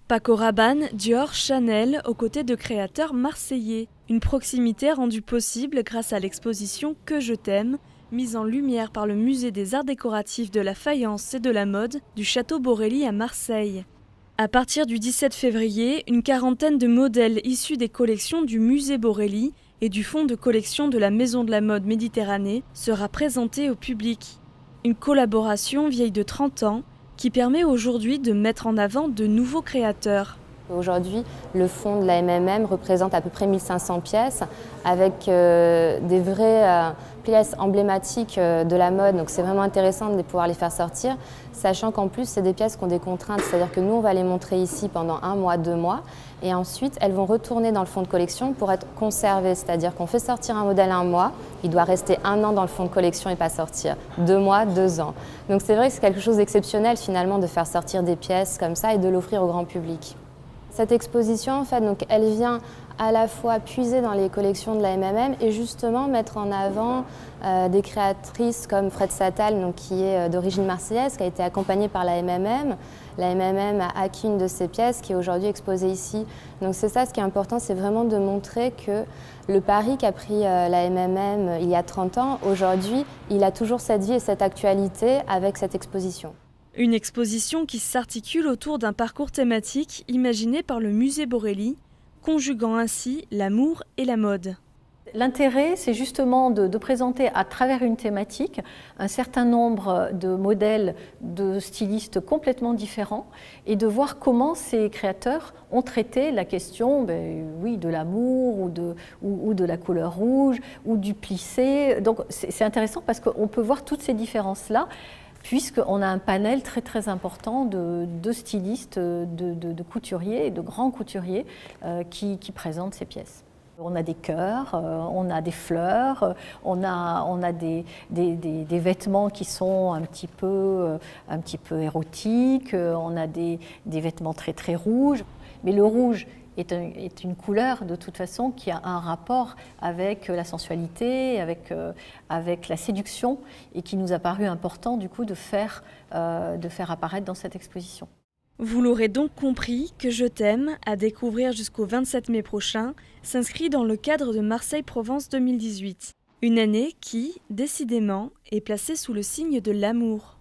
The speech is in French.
Paco Rabanne, Dior, Chanel, aux côtés de créateurs marseillais. Une proximité rendue possible grâce à l'exposition Que je t'aime, mise en lumière par le Musée des Arts Décoratifs de la Faïence et de la Mode du Château Borelli à Marseille. À partir du 17 février, une quarantaine de modèles issus des collections du Musée Borelli et du fonds de collection de la Maison de la Mode Méditerranée sera présentée au public. Une collaboration vieille de 30 ans qui permet aujourd'hui de mettre en avant de nouveaux créateurs. Aujourd'hui, le fonds de la MMM représente à peu près 1500 pièces avec des vraies pièces emblématiques de la mode. Donc c'est vraiment intéressant de pouvoir les faire sortir, sachant qu'en plus, c'est des pièces qui ont des contraintes. C'est-à-dire que nous, on va les montrer ici pendant 1 mois, 2 mois. Et ensuite, elles vont retourner dans le fonds de collection pour être conservées. C'est-à-dire qu'on fait sortir un modèle 1 mois, il doit rester 1 an dans le fonds de collection et pas sortir 2 mois, 2 ans. Donc c'est vrai que c'est quelque chose d'exceptionnel finalement de faire sortir des pièces comme ça et de l'offrir au grand public. Cette exposition, en fait, donc, elle vient à la fois puiser dans les collections de la MMM et justement mettre en avant des créatrices comme Fred Sattal, donc, qui est d'origine marseillaise, qui a été accompagnée par la MMM. La MMM a acquis une de ses pièces qui est aujourd'hui exposée ici. Donc c'est ça, ce qui est important, c'est vraiment de montrer que le pari qu'a pris la MMM il y a 30 ans, aujourd'hui, il a toujours cette vie et cette actualité avec cette exposition. Une exposition qui s'articule autour d'un parcours thématique imaginé par le Musée Borelli, conjuguant ainsi l'amour et la mode. L'intérêt, c'est justement de présenter à travers une thématique un certain nombre de modèles de stylistes complètement différents et de voir comment ces créateurs ont traité la question oui, de l'amour ou de la couleur rouge ou du plissé. Donc c'est intéressant parce qu'on peut voir toutes ces différences-là, puisqu'on a un panel très très important de stylistes, de couturiers, de grands couturiers qui présentent ces pièces. On a des cœurs, on a des fleurs, on a des vêtements qui sont un petit peu érotiques, on a des vêtements très très rouges. Mais le rouge est une couleur de toute façon qui a un rapport avec la sensualité, avec la séduction et qui nous a paru important du coup de faire apparaître dans cette exposition. Vous l'aurez donc compris, Que je t'aime, à découvrir jusqu'au 27 mai prochain, s'inscrit dans le cadre de Marseille-Provence 2018. Une année qui, décidément, est placée sous le signe de l'amour.